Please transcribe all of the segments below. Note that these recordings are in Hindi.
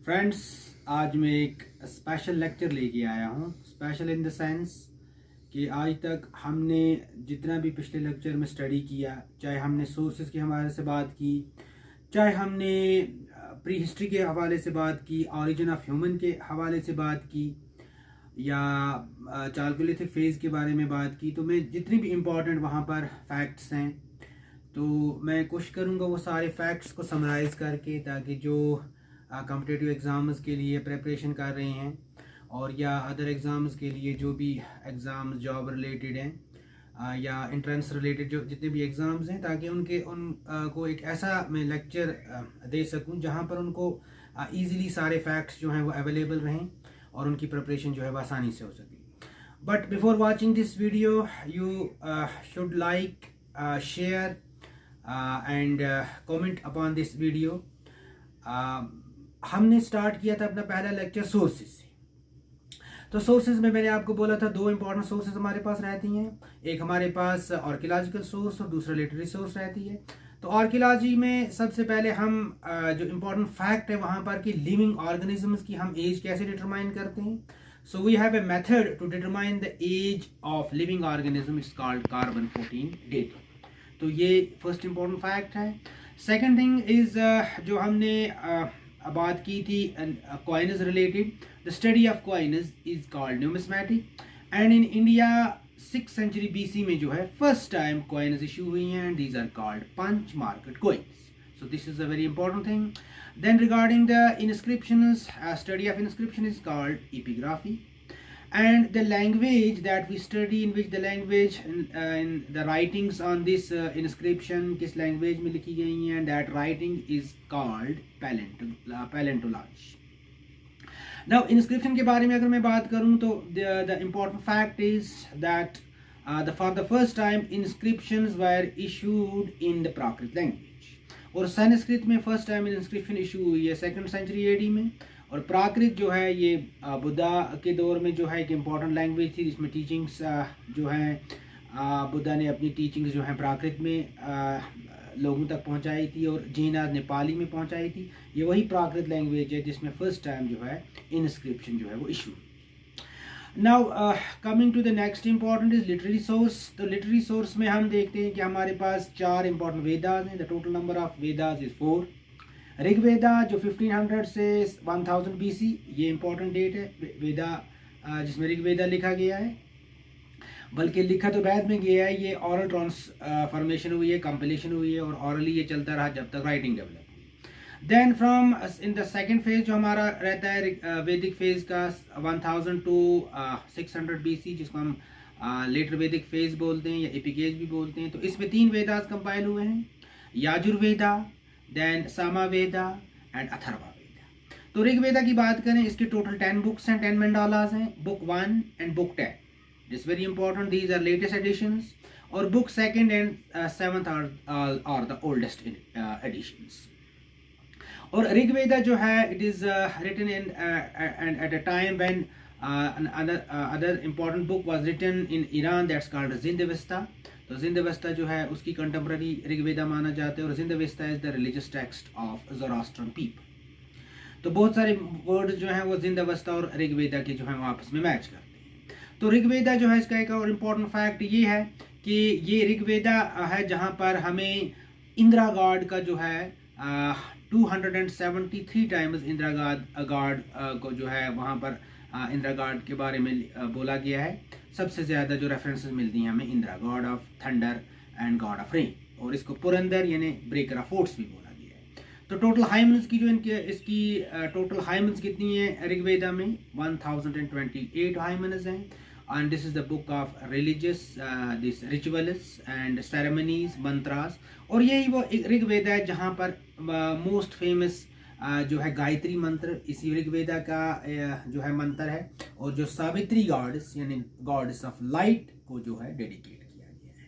फ्रेंड्स, आज मैं एक स्पेशल लेक्चर लेके आया हूँ। स्पेशल इन द सेंस कि आज तक हमने जितना भी पिछले लेक्चर में स्टडी किया, चाहे हमने सोर्सेज के हवाले से बात की, चाहे हमने प्री हिस्ट्री के हवाले से बात की, ओरिजिन ऑफ ह्यूमन के हवाले से बात की, या चालकोलिथिक फेज़ के बारे में बात की, तो मैं जितनी भी इम्पोर्टेंट वहाँ पर फैक्ट्स हैं तो मैं कोशिश करूँगा वो सारे फैक्ट्स को समराइज़ करके, ताकि जो कॉम्पिटिटिव एग्ज़ाम्स के लिए प्रिपरेशन कर रहे हैं और या अदर एग्ज़ाम्स के लिए जो भी एग्ज़ाम जॉब रिलेटेड हैं या एंट्रेंस रिलेटेड जो जितने भी एग्ज़ाम्स हैं, ताकि को एक ऐसा मैं लेक्चर दे सकूं जहां पर उनको ईज़िली सारे फैक्ट्स जो हैं वो अवेलेबल रहें और उनकी प्रिपरेशन जो है वो आसानी से हो सके। But before watching this video you should like, share and comment upon this video. हमने स्टार्ट किया था अपना पहला लेक्चर सोर्सेज से। तो सोर्सेज में मैंने आपको बोला था दो इंपॉर्टेंट सोर्सेज हमारे पास रहती हैं, एक हमारे पास आर्कियोलॉजिकल सोर्स और दूसरा लिटरेरी सोर्स रहती है। तो आर्कियोलॉजी में सबसे पहले हम जो इम्पोर्टेंट फैक्ट है वहाँ पर कि लिविंग ऑर्गेनिजम्स की हम एज कैसे डिटरमाइन करते हैं। So we have a method to determine the age of living organism, it's called carbon 14 dating. तो ये फर्स्ट इम्पोर्टेंट फैक्ट है। सेकेंड थिंग इज जो हमने बात की थी coins related, the study of coins is called numismatic, and in India 6th century BC में जो है फर्स्ट टाइम कॉइन्स इशू हुई हैं, and these are called punch market coins. So this is a very important thing. Then regarding the inscriptions, study of inscription is called epigraphy, and the language that we study, in which the language in the writings on this inscription किस language में लिखी गई हैं, and that writing is called paleontology. Now inscription के बारे में अगर मैं बात करूं तो the important fact is that for the first time inscriptions were issued in the Prakrit language, और संस्कृत में फर्स्ट टाइम इंस्क्रिप्शन इशू हुई है 2nd सेंचुरी AD में। और प्राकृत जो है ये बुद्धा के दौर में जो है एक इम्पॉर्टेंट लैंग्वेज थी, जिसमें टीचिंग्स जो हैं बुद्धा ने अपनी टीचिंग्स जो हैं प्राकृत में लोगों तक पहुंचाई थी, और जीनाज ने पाली में पहुंचाई थी। ये वही प्राकृत लैंग्वेज है जिसमें फर्स्ट टाइम जो है इंस्क्रिप्शन जो है वो issue. Now coming to the next important is literary source. तो लिटरेरी सोर्स में हम देखते हैं कि हमारे पास 4 इंपॉर्टेंट वेदास हैं। The total number of Vedas is 4। Rigveda जो 1500 से 1000 BC, ये इंपॉर्टेंट डेट है वेदा जिसमें ऋग्वेदा लिखा गया है, बल्कि लिखा तो वेद में गया है। ये ऑरल ट्रांसफॉर्मेशन हुई है, कंपिलेशन हुई है, और ऑरली ये चलता रहा जब तक राइटिंग डेवलप हुई। Then from in the second phase जो हमारा रहता है वैदिक फेज का 1000 टू 600 BC, जिसको हम लेटर वैदिक फेज बोलते हैं या एपिकेज भी बोलते हैं। तो इसमें 3 वेदास कंपाइल हुए हैं, याजुर्वेदा, देन सामवेदा एंड अथर्ववेदा। तो ऋग्वेदा की बात करें, इसके टोटल 10 बुक्स हैं, 10 मंडालास हैं, book 1 and book 10। This very important, these are latest editions, और book 2nd and 7th are the oldest editions. और ऋग्वेदा जो है it is written in and at a time when other important book was written in Iran, that's called Zendavesta. तो जिंदवेस्ता जो है उसकी कंटेम्प्रेरी ऋग्वेदा माना जाता है, और Zendavesta is the religious text of Zoroastrian people. तो बहुत सारे वर्ड जो हैं वो जिंदवेस्ता और ऋग्वेदा के जो हैं वो आपस में मैच करते हैं। तो ऋग्वेदा जो है इसका एक और इम्पॉर्टेंट फैक्ट ये है कि ये ऋग्वेदा है जहाँ पर हमें इंदिरा गॉड का जो है 273 टाइम्स इंदिरा गॉड को जो है वहाँ पर इंदिरा गॉड के बारे में बोला गया है। सबसे ज़्यादा जो रेफरेंसेस मिलती हैं हमें Indira, God of thunder and God of rain, और इसको पुरंदर यानी ब्रेकर ऑफ फोर्ट्स भी बोला गया है। तो टोटल हाइमन्स की जो इसकी टोटल हाइमन्स कितनी है ऋग्वेदा में 1028 हाइमन्स हैं, and this is the book of religious this rituals and ceremonies, mantras. और यही वो ऋग्वेदा है जहाँ पर मोस्ट फेमस जो है गायत्री मंत्र इसी ऋग्वेदा का जो है मंत्र है, और जो सावित्री गॉडेस यानी गॉडेस ऑफ लाइट को जो है डेडिकेट किया गया है।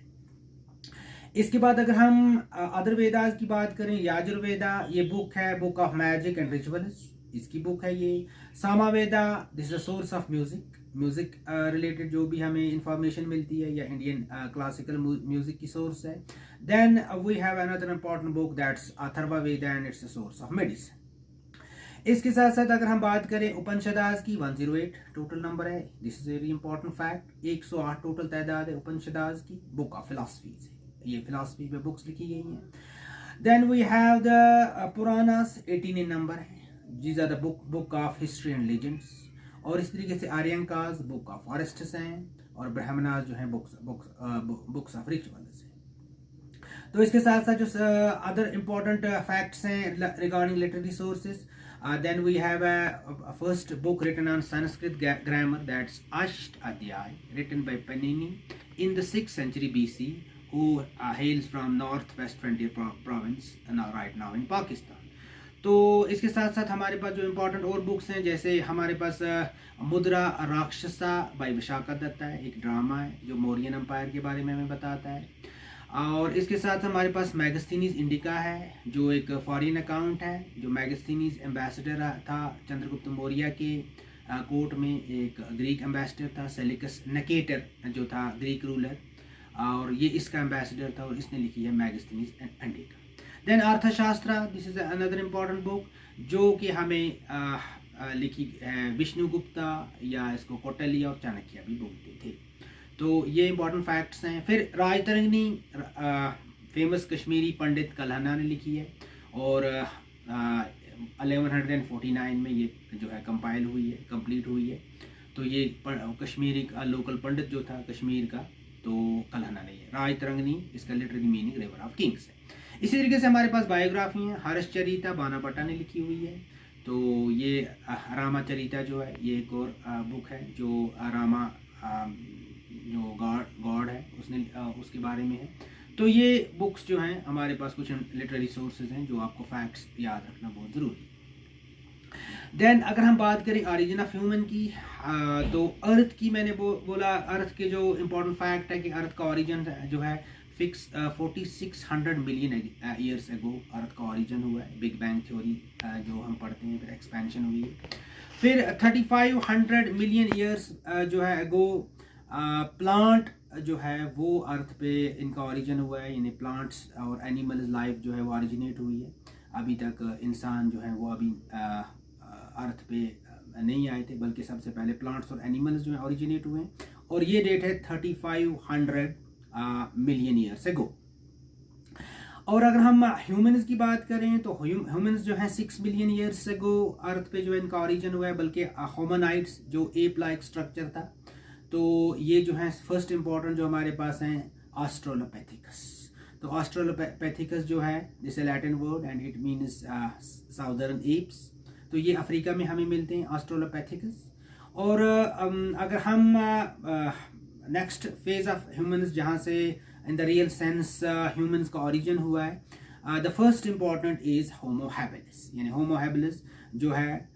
इसके बाद अगर हम अदर वेदास की बात करें, याजुर्वेदा ये बुक है, book of magic and rituals, इसकी बुक है ये। Samaveda this is the source of music related जो भी हमें इंफॉर्मेशन मिलती है, या इंडियन क्लासिकल म्यूजिक की सोर्स है। Then we have another important book that's Atharvaveda, and it's the source of medicine. इसके साथ साथ अगर हम बात करें उपनिषदास की 108 टोटल नंबर है, this is very important fact. 108 total तादाद है उपनिषदास की। बुक ऑफ फिलॉसफीज है, ये फिलॉसफी पे बुक्स लिखी गई हैं। Then we have the Puranas 18 in number है, these are the book of history and legends. और इस तरीके से आर्यंकास बुक ऑफ फॉरेस्ट्स हैं, और ब्राह्मणास जो हैं बुक्स ऑफ रिचुअल्स हैं। तो इसके साथ साथ जो अदर इम्पोर्टेंट फैक्ट्स हैं regarding literary sources, then we have a first book written on Sanskrit grammar, that's Ashtadhyay, written by Panini in the 6th century BC, who hails from northwest frontier province right now in Pakistan. तो इसके साथ साथ हमारे पास जो इम्पोर्टेंट और बुक्स हैं, जैसे हमारे पास मुद्रा राक्षसा बाय विशाखा दत्ता है, एक ड्रामा है जो मौर्यन एम्पायर के बारे में हमें बताता है। और इसके साथ हमारे पास मैगस्थीनीज इंडिका है, जो एक फॉरेन अकाउंट है, जो मैगस्थीनीज एम्बेसडर था चंद्रगुप्त मौर्य के कोर्ट में, एक ग्रीक एम्बेसडर था सेलिकस नकेटर जो था ग्रीक रूलर, और ये इसका एम्बेसडर था, और इसने लिखी है मैगस्थीनीज इंडिका। देन अर्थशास्त्र, this is another important book जो कि हमें लिखी है विष्णुगुप्ता, या इसको कौटिल्य और चाणक्य भी बोलते थे। तो ये इंपॉर्टेंट फैक्ट्स हैं। फिर राजतरंगिणी फेमस कश्मीरी पंडित कल्हना ने लिखी है, और 1149 में ये जो है कंपाइल हुई है, कंप्लीट हुई है। तो ये कश्मीरी का लोकल पंडित जो था कश्मीर का, तो कल्हना ने, राजतरंगिणी इसका literary meaning river of Kings है। इसी तरीके से हमारे पास बायोग्राफी है, हर्षचरिता बानापट्टा ने लिखी हुई है। तो ये रामाचरिता जो है, ये एक और बुक है जो रामा जो गॉड है उसने उसके बारे में है। तो ये बुक्स जो हैं हमारे पास कुछ लिटरेरी सोर्सेज हैं जो आपको फैक्ट्स याद रखना बहुत ज़रूरी है। देन अगर हम बात करें ओरिजिन ऑफ ह्यूमन की, तो अर्थ की मैंने बोला, अर्थ के जो इम्पोर्टेंट फैक्ट है कि अर्थ का ओरिजिन जो है फिक्स 4600 मिलियन ईयर्स एगो अर्थ का ओरिजिन हुआ है। बिग बैंग थ्योरी जो हम पढ़ते हैं, फिर एक्सपेंशन हुई है। फिर 3500 मिलियन ईयर्स जो है एगो प्लांट जो है वो अर्थ पे इनका ओरिजिन हुआ है, यानी प्लांट्स और एनिमल्स लाइफ जो है वो ओरिजिनेट हुई है। अभी तक इंसान जो है वो अभी अर्थ पे नहीं आए थे, बल्कि सबसे पहले प्लांट्स और एनिमल्स जो है ओरिजिनेट हुए हैं, और ये डेट है 3500 मिलियन ईयर्स एगो। और अगर हम ह्यूमंस की बात करें तो ह्यूमंस जो है 6 मिलियन ईयर्स एगो अर्थ पे जो है इनका ओरिजिन हुआ है, बल्कि होमोनाइड्स जो एप लाइक स्ट्रक्चर था। तो ये जो है फर्स्ट इम्पॉर्टेंट जो हमारे पास हैं ऑस्ट्रेलोपैथिकस। तो ऑस्ट्रेलोपैथिकस जो है this A Latin word and it means southern apps. तो ये अफ्रीका में हमें मिलते हैं ऑस्ट्रेलोपैथिकस। और अगर हम नेक्स्ट फेज ऑफ ह्यूमंस जहाँ से in the real sense humans का ओरिजिन हुआ है, the first important is Homo habilis, यानी होमो हैबिलिस जो है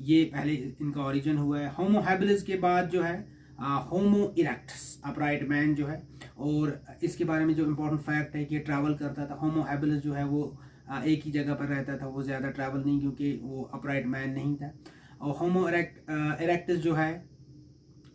ये पहले इनका ओरिजिन हुआ है। होमो हैबिलिस के बाद जो है होमो इरेक्टस अपराइट मैन जो है, और इसके बारे में जो इम्पोर्टेंट फैक्ट है कि ट्रैवल करता था। होमो हैबिलिस जो है वो एक ही जगह पर रहता था, वो ज़्यादा ट्रैवल नहीं, क्योंकि वो अपराइट मैन नहीं था। और होमो इरेक्टस जो है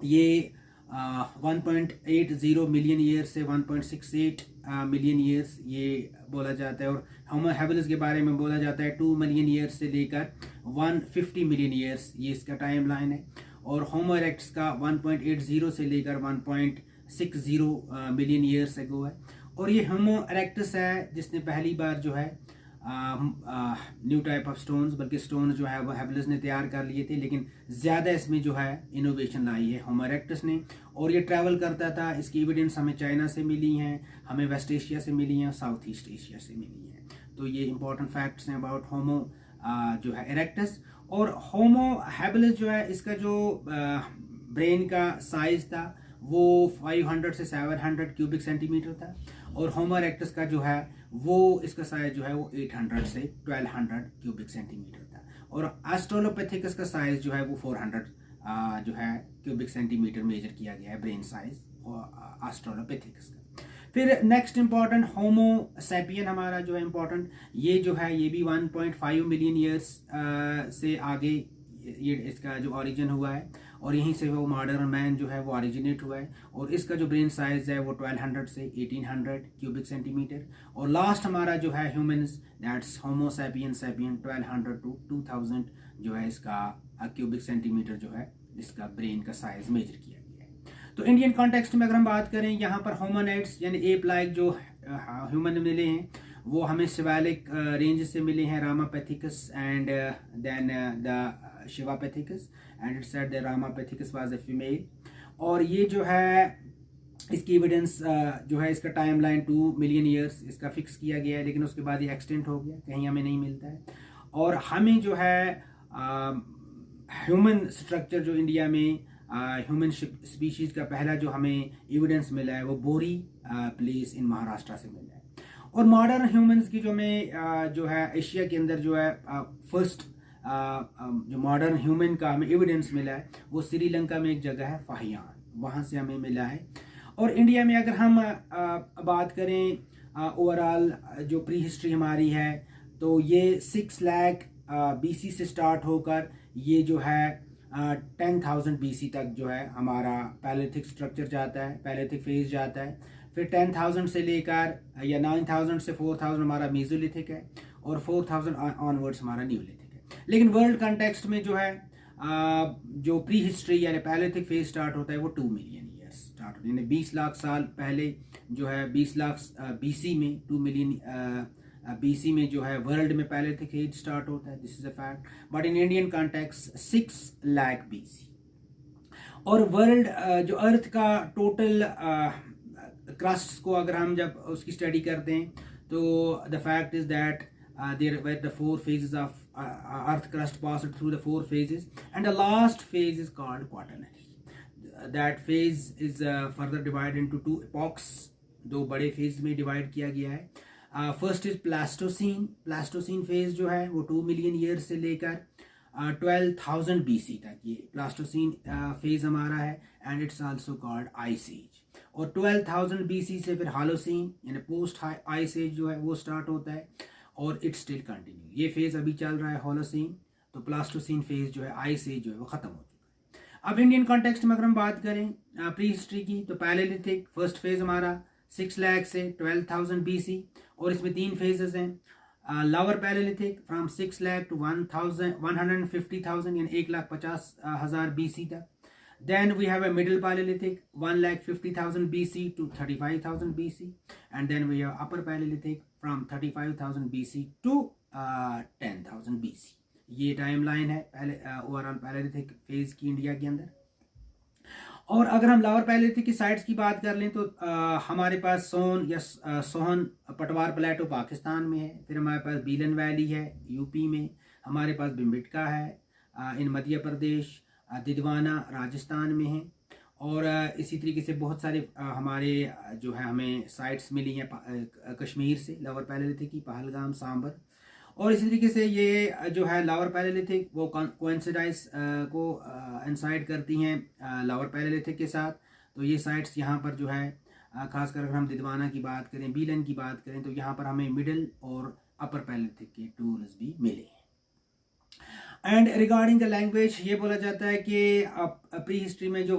ये 1.80 मिलियन ईयर्स से 1.68 मिलियन ईयर्स ये बोला जाता है। और होमो हैबिलिस के बारे में बोला जाता है 2 मिलियन ईयर्स से लेकर 150 मिलियन ईयर्स, ये इसका टाइम लाइन है। और होमो इरेक्टस का 1.80 से लेकर 1.60 मिलियन ईयर्स एगो है। और ये होमो इरेक्टस है जिसने पहली बार जो है न्यू टाइप ऑफ स्टोन्स, बल्कि स्टोन जो है वो हैबिलिस ने तैयार कर लिए थे, लेकिन ज़्यादा इसमें जो है इनोवेशन लाई है होमो इरेक्टस ने। और ये ट्रैवल करता था, इसकी एविडेंस हमें चाइना से मिली हैं, हमें वेस्ट एशिया से मिली हैं, और साउथ ईस्ट एशिया से मिली हैं। तो ये इंपॉर्टेंट फैक्ट्स हैं अबाउट होमो जो है इरेक्टस। और होमो हैबिलिस जो है इसका जो ब्रेन का साइज था वो 500 से 700 क्यूबिक सेंटीमीटर था, और होमो इरेक्टस का जो है वो इसका साइज जो है वो 800 से 1200 क्यूबिक सेंटीमीटर था। और ऑस्ट्रेलोपैथिकस का साइज जो है वो 400 जो है क्यूबिक सेंटीमीटर मेजर किया गया है ब्रेन साइज ऑस्ट्रेलोपैथिकस का। फिर नेक्स्ट इंपॉर्टेंट होमो सैपियन हमारा जो है इंपॉर्टेंट, ये जो है ये भी 1.5 मिलियन ईयर्स से आगे ये इसका जो ओरिजिन हुआ है। और यहीं से वो मॉडर्न मैन जो है वो ओरिजिनेट हुआ है। और इसका जो ब्रेन साइज है वो 1200 से 1800 क्यूबिक सेंटीमीटर। और लास्ट हमारा जो है humans, that's homo sapien 1200 to 2000 जो है इसका क्यूबिक सेंटीमीटर जो है इसका ब्रेन का साइज मेजर किया गया है। तो इंडियन कॉन्टेक्स्ट में अगर हम बात करें, यहाँ पर होमोनाइड्स यानी एप लाइक जो ह्यूमन मिले हैं वो हमें सिवालिक रेंज से मिले हैं, Ramapithecus and then the Sivapithecus, and it said the Ramapithecus was a female. और ये जो है इसकी एविडेंस जो है इसका टाइमलाइन 2 मिलियन ईयर्स इसका फिक्स किया गया है, लेकिन उसके बाद ये एक्सटेंट हो गया, कहीं हमें नहीं मिलता है। और हमें जो है ह्यूमन स्ट्रक्चर जो इंडिया में ह्यूमन स्पीशीज का पहला जो हमें एविडेंस मिला है वो बोरी प्लेस इन महाराष्ट्र से मिला है। और मॉडर्न ह्यूमंस की जो हमें जो है एशिया के अंदर जो है फर्स्ट जो मॉडर्न ह्यूमन का हमें एविडेंस मिला है वो श्रीलंका में एक जगह है फाहियान, वहाँ से हमें मिला है। और इंडिया में अगर हम बात करें ओवरऑल जो प्री हिस्ट्री हमारी है तो ये 6 लाख BC से स्टार्ट होकर ये जो है 10,000 BC तक जो है हमारा पैलेथिक स्ट्रक्चर जाता है, पैलेथिक फेज जाता है। फिर 10,000 से लेकर या 9,000 से 4,000 हमारा मेसोलिथिक है, और 4,000 ऑनवर्ड्स हमारा न्यूलिथिक है। लेकिन वर्ल्ड कंटेक्स्ट में जो है जो प्री हिस्ट्री यानी पैलेथिक फेज स्टार्ट होता है वो 2 मिलियन ईयर्स स्टार्ट होता है, यानी 20 लाख साल पहले जो है 20 लाख BC में 2 मिलियन BC में जो है वर्ल्ड में पैलेथिक एज स्टार्ट होता है, this is a fact. But in Indian context 6 lakh BC। और वर्ल्ड जो अर्थ का टोटल क्रस्ट को अगर हम जब उसकी स्टडी करते हैं तो the fact is that there were the 4 phases of earth crust passed through the 4 phases and the last phase is called quaternary. That phase is further divided into 2 epochs, 2 बड़े फेज में डिवाइड किया गया है। First is Pleistocene. Pleistocene phase जो है वो 2 मिलियन ईयर से लेकर 12,000 BC तक ये प्लास्टोसीन फेज हमारा है, and it's also called ice age. और 12,000 BC से फिर हालोसीन यानी पोस्ट आइस एज जो है वो स्टार्ट होता है, और इट स्टिल कंटिन्यू। ये फेज अभी चल रहा है होलोसीन, तो प्लास्टोसीन फेज जो है आइस एज जो है वो खत्म हो चुका है। अब इंडियन कॉन्टेक्स्ट में अगर हम बात करें प्री हिस्ट्री की, तो पैलेलिथिक फर्स्ट फेज हमारा 6 लाख से 12,000 BC, और इसमें 3 फेजेस हैं। Lower palaeolithic from 6 lakh to 150,000 यानी 1,50,000 BC तक। Then we have a middle Paleolithic 1,50,000 BC to 35,000 BC, and then we have upper Paleolithic from 35,000 BC to 10,000 BC। ये टाइमलाइन है ओवरऑल पैलेलिथिक फेज की इंडिया के अंदर। और अगर हम लोअर पैलेलिथिक की साइट्स की बात कर लें तो हमारे पास सोन या सोहन पटवार प्लेटो पाकिस्तान में है, फिर हमारे पास बीलन वैली है यूपी में, हमारे पास बिम्बिटका है इन मध्य प्रदेश, दिदवाना राजस्थान में है। और इसी तरीके से बहुत सारे हमारे जो है हमें साइट्स मिली हैं कश्मीर से लोअर पैलेलिथिक की, पहलगाम, सांबर। और इसी तरीके से ये जो है लोअर पैलेलिथिक वो कोइंसिडाइज को इंसाइड करती हैं लोअर पैलेलिथिक के साथ। तो ये साइट्स यहाँ पर जो है खासकर अगर हम दिदवाना की बात करें, बीलन की बात करें, तो यहाँ पर हमें मिडिल और अपर पैलेलिथिक के टूल्स भी मिले हैं। एंड रिगार्डिंग द लैंग्वेज ये बोला जाता है कि प्री हिस्ट्री में जो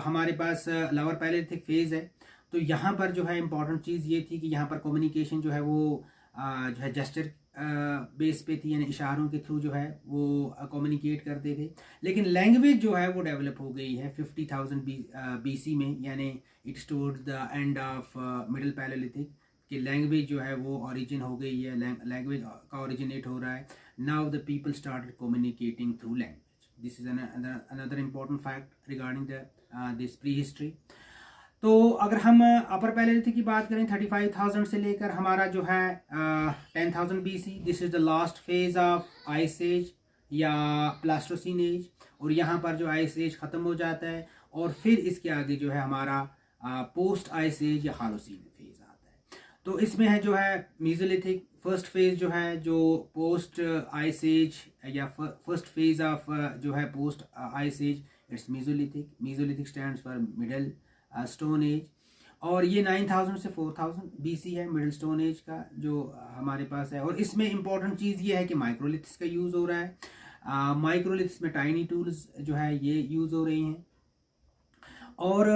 हमारे पास लोअर पैलेलिथिक फेज है, तो यहाँ पर जो है इम्पॉर्टेंट चीज़ ये थी कि यहाँ पर कम्युनिकेशन जो है वो जो है जेस्चर बेस पे थी, यानी इशारों के थ्रू जो है वो कम्युनिकेट करते थे। लेकिन लैंग्वेज जो है वो डेवलप हो गई है 50,000 BC में, यानी it's towards the end of middle palaeolithic कि लैंग्वेज जो है वो ओरिजिन हो गई है, लैंग्वेज का ओरिजिनेट हो रहा है। Now the people started communicating through language. This is another important fact regarding this pre history. तो अगर हम अपर पैलेलिथिक की बात करें 35,000 से लेकर हमारा जो है 10,000 BC, this is the last phase of ice age या प्लास्टोसीन एज। और यहाँ पर जो आइस एज ख़त्म हो जाता है, और फिर इसके आगे जो है हमारा पोस्ट आइस एज या हालोसीन फेज आता है। तो इसमें है जो है मेसोलिथिक फर्स्ट फेज जो है जो पोस्ट आइस एज या फर्स्ट फेज ऑफ जो है post ice age, it's mesolithic. Mesolithic stands for middle stone age. और ये 9,000 से 4,000 BC है मिडिल स्टोन एज का जो हमारे पास है। और इसमें इम्पॉर्टेंट चीज़ ये है कि माइक्रोलिथ्स का यूज़ हो रहा है। माइक्रोलिथ्स में टाइनी टूल्स जो है ये यूज़ हो रही हैं। और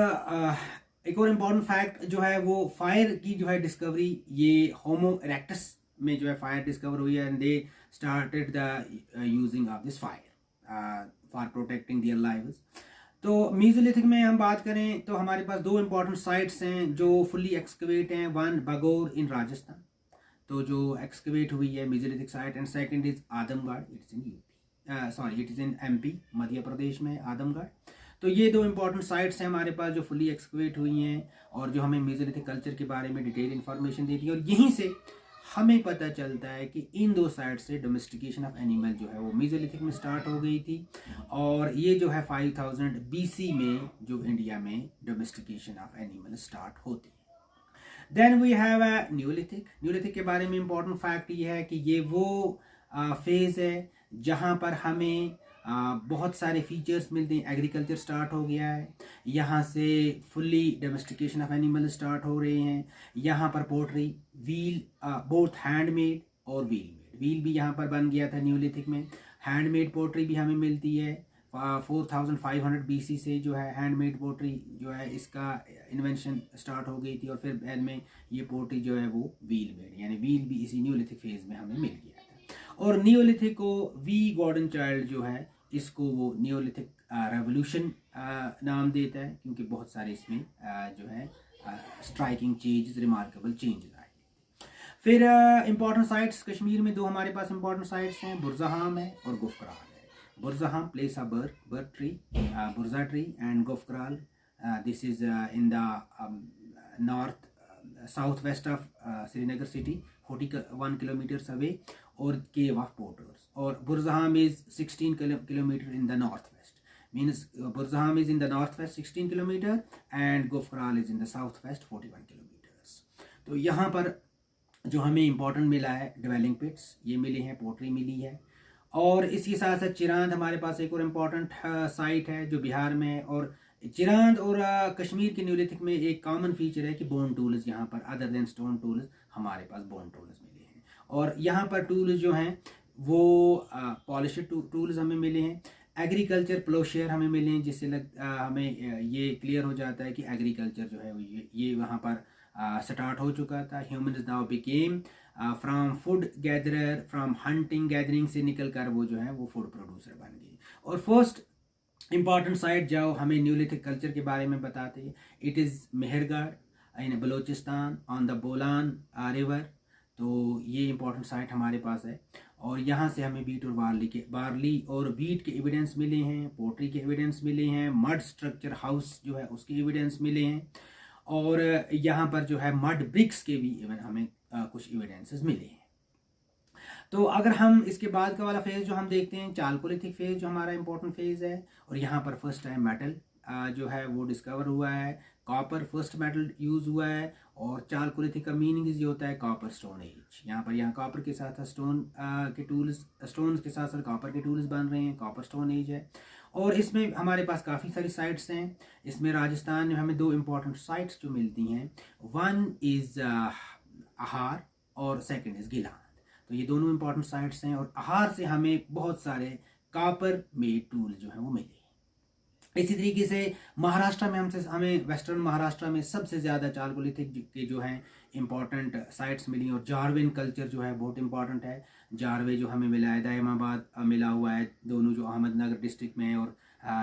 एक और इम्पॉर्टेंट फैक्ट जो है वो फायर की जो है डिस्कवरी, ये होमो इरेक्टस में जो है फायर डिस्कवर हुई है, and they started the using of this fire for protecting their lives. तो मीजोलिथिक में हम बात करें तो हमारे पास दो इम्पॉर्टेंट साइट्स हैं जो फुल्ली एक्सकवेट हैं। वन बगोर इन राजस्थान, तो जो एक्सकवेट हुई है Mesolithic site, and second is Adamgarh, it's in UP, sorry it is in MP, Madhya Pradesh में आदमगढ़। तो ये दो इम्पॉर्टेंट साइट्स हैं हमारे पास जो फुली एक्सकवेट हुई हैं और जो हमें मीजोलिथिक कल्चर के बारे में डिटेल इन्फॉर्मेशन देती है। और यहीं से हमें पता चलता है कि इन दो साइड से डोमेस्टिकेशन ऑफ एनिमल जो है वो मीजोलिथिक में स्टार्ट हो गई थी, और ये जो है 5000 BC में जो इंडिया में डोमेस्टिकेशन ऑफ एनिमल स्टार्ट होती है। Then we have a neolithic. Neolithic के बारे में इंपॉर्टेंट फैक्ट ये है कि ये वो फेज है जहाँ पर हमें बहुत सारे फीचर्स मिलते हैं। एग्रीकल्चर स्टार्ट हो गया है, यहाँ से fully domestication of animal start हो रहे हैं। यहाँ पर पोल्ट्री, व्हील, बोथ हैंडमेड और व्हील व्हील भी यहाँ पर बन गया था न्यूलिथिक में। हैंडमेड पोल्ट्री भी हमें मिलती है 4500 BC से जो है हैंडमेड पोल्ट्री जो है इसका इन्वेंशन स्टार्ट हो गई थी, और फिर बाद में ये पोल्ट्री जो है वो व्हील मेड, यानी व्हील भी इसी न्यूलिथिक फेज में हमें मिल गया था। और न्यूलिथिक को वी गॉर्डन चाइल्ड जो है इसको वो न्यूलिथिक रेवोल्यूशन नाम देता है, क्योंकि बहुत सारे इसमें जो है स्ट्राइकिंग चेंजेस, रिमार्केबल चेंजेस आए। फिर इंपॉर्टेंट साइट्स कश्मीर में दो हमारे पास इंपॉर्टेंट साइट्स हैं, बुरज़ाहाम है और गुफकराल है। बुरज़ाहाम place a bur tree, Burza tree, and Gufkral this is in the north south west of Srinagar city, 41 kilometers away, और केव ऑफ पोर्टर्स। और Burzahom is 16 kilometer in the north west, means Burzahom is in the north west 16 kilometer and Gufkral is in the south west 41 kilometers. तो यहाँ पर जो हमें इंपॉर्टेंट मिला है डिवेलिंग पिट्स ये मिले हैं, पोट्री मिली है। और इसके साथ साथ चिरांद हमारे पास एक और इम्पॉर्टेंट साइट है जो बिहार में है। और चिरांद और कश्मीर के न्यूलिथिक में एक कॉमन फीचर है कि बोन टूल्स यहाँ पर, अदर देन स्टोन टूल्स, हमारे पास बोन टूल्स मिले हैं। और यहाँ पर टूल्स जो हैं वो पॉलिश्ड टूल्स हमें मिले हैं। एग्रीकल्चर प्लोशेयर हमें मिले हैं, जिससे हमें ये क्लियर हो जाता है कि एग्रीकल्चर जो है ये वहाँ पर स्टार्ट हो चुका था। Humans now became from food gatherer, from hunting gathering से निकल कर वो जो है वो फूड प्रोड्यूसर बन गए। और फर्स्ट इंपॉर्टेंट साइट जो हमें न्यूलिथिक कल्चर के बारे में बताती है, it is Mehrgarh in Balochistan on the Bolan river. तो ये इंपॉर्टेंट साइट हमारे पास है, और यहाँ से हमें बीट और बार्ली और वीट के एविडेंस मिले हैं, पोट्री के एविडेंस मिले हैं, मड स्ट्रक्चर हाउस जो है उसके एविडेंस मिले हैं, और यहाँ पर जो है मड ब्रिक्स के भी इवन हमें कुछ एविडेंसेस मिले हैं। तो अगर हम इसके बाद का वाला फेज जो हम देखते हैं, चालकोलिथिक फेज जो हमारा इंपॉर्टेंट फेज है, और यहाँ पर फर्स्ट टाइम मेटल जो है वो डिस्कवर हुआ है, कॉपर फर्स्ट मेटल यूज हुआ है। और चालकोलिथिक का मीनिंग ये होता है कॉपर स्टोन एज। यहाँ कॉपर के साथ साथ स्टोन के साथ साथ कॉपर के टूल्स बन रहे हैं, कॉपर स्टोन एज है। और इसमें हमारे पास काफ़ी सारी साइट्स हैं। इसमें राजस्थान में हमें दो इम्पॉर्टेंट साइट्स जो मिलती हैं, वन इज़ अहार और सेकंड इज़ गिलान। तो ये दोनों इम्पॉर्टेंट साइट्स हैं, और अहार से हमें बहुत सारे कॉपर मेड टूल जो हैं वो मिले। इसी तरीके से महाराष्ट्र में हमें वेस्टर्न महाराष्ट्र में सबसे ज़्यादा चालकोलिथिक के जो हैं इम्पॉर्टेंट साइट्स मिली। और जारवेन कल्चर जो है बहुत इंपॉर्टेंट है। जारवे जो हमें मिला है, दायमाबाद मिला हुआ है, दोनों जो अहमदनगर डिस्ट्रिक्ट में है, और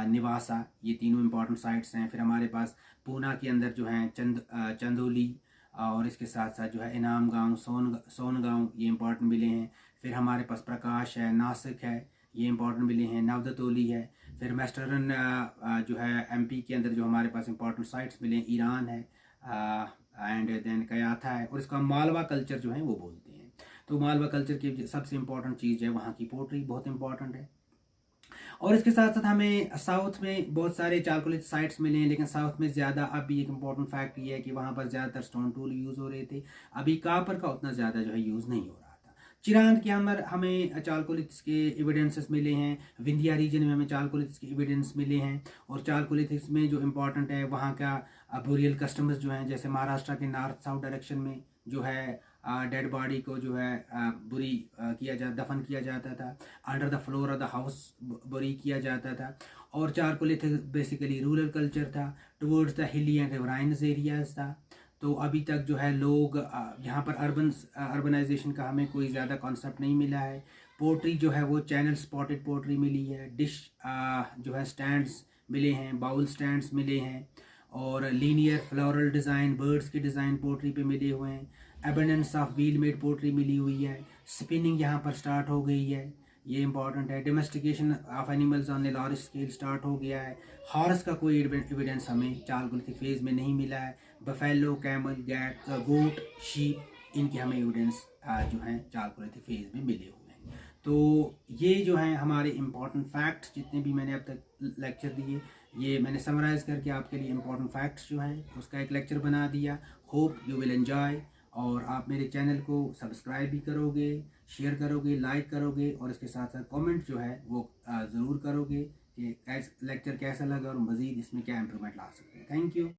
निवासा, ये तीनों इम्पॉर्टेंट साइट्स हैं। फिर हमारे पास पूना के अंदर जो हैं चंदौली, और इसके साथ साथ जो है इनाम गाँव, सोनगांव, ये इंपॉर्टेंट मिले हैं। फिर हमारे पास प्रकाश है, नासिक है, ये इंपॉर्टेंट मिले हैं। नवदतोली है। फिर वेस्टर्न जो है एमपी के अंदर जो हमारे पास इंपॉर्टेंट साइट्स मिले हैं, ईरान है, एंड देन कयाथा है, और इसका मालवा कल्चर जो है वो बोलते हैं। तो मालवा कल्चर की सबसे इम्पॉर्टेंट चीज़ है वहाँ की पोट्री, बहुत इंपॉर्टेंट है। और इसके साथ साथ हमें साउथ में बहुत सारे चालकोलिथिक साइट्स मिले हैं, लेकिन साउथ में ज़्यादा अभी एक इम्पॉर्टेंट फैक्ट ये है कि वहाँ पर ज़्यादातर स्टोन टूल यूज़ हो रहे थे। अभी कॉपर का उतना ज़्यादा जो है यूज़ नहीं हो रहा था। चिरांद के अंदर हमें चालकोलिथिक्स के एविडेंसेस मिले हैं। विंध्या रीजन में हमें चालकोलिथिक्स के एविडेंस मिले हैं। और चालकोलिथिक्स में जो इम्पॉर्टेंट है वहाँ का बोरियल कस्टम्स जो हैं, जैसे महाराष्ट्र के नॉर्थ साउथ डायरेक्शन में जो है डेड बॉडी को जो है बुरी दफन किया जाता था। Under the floor of the house bury किया जाता था। और चारकोलिथिक बेसिकली रूरल कल्चर था, towards the hilly and riverines areas था। तो अभी तक जो है लोग यहाँ पर अर्बनाइजेशन का हमें कोई ज़्यादा कॉन्सेप्ट नहीं मिला है। पोट्री जो है वो चैनल स्पॉटेड पोट्री मिली है। डिश जो है स्टैंड्स मिले हैं, बाउल स्टैंड्स मिले हैं, और लीनियर फ्लोरल डिज़ाइन, बर्ड्स के डिज़ाइन पोट्री पे मिले हुए हैं। Abundance of wheel made pottery मिली हुई है। स्पिनिंग यहाँ पर स्टार्ट हो गई है, ये इंपॉर्टेंट है। Domestication of animals on a large scale start हो गया है। हॉर्स का कोई एविडेंस हमें चारकोलिथिक फेज में नहीं मिला है। बफेलो, कैमल, गोट, शीप, इनके हमें एविडेंस जो हैं चारकोलिथिक फेज में मिले हुए हैं। तो ये जो हैं हमारे इम्पॉर्टेंट फैक्ट्स, जितने भी मैंने अब तक लेक्चर दिए, ये मैंने समराइज़ करके आपके लिए इम्पॉर्टेंट फैक्ट्स जो हैं उसका एक लेक्चर बना दिया। Hope you will enjoy. और आप मेरे चैनल को सब्सक्राइब भी करोगे, शेयर करोगे, लाइक करोगे, और इसके साथ साथ कमेंट जो है वो ज़रूर करोगे कि लेक्चर कैसा लगा और मज़ीद इसमें क्या इम्प्रूवमेंट ला सकते हैं। Thank you.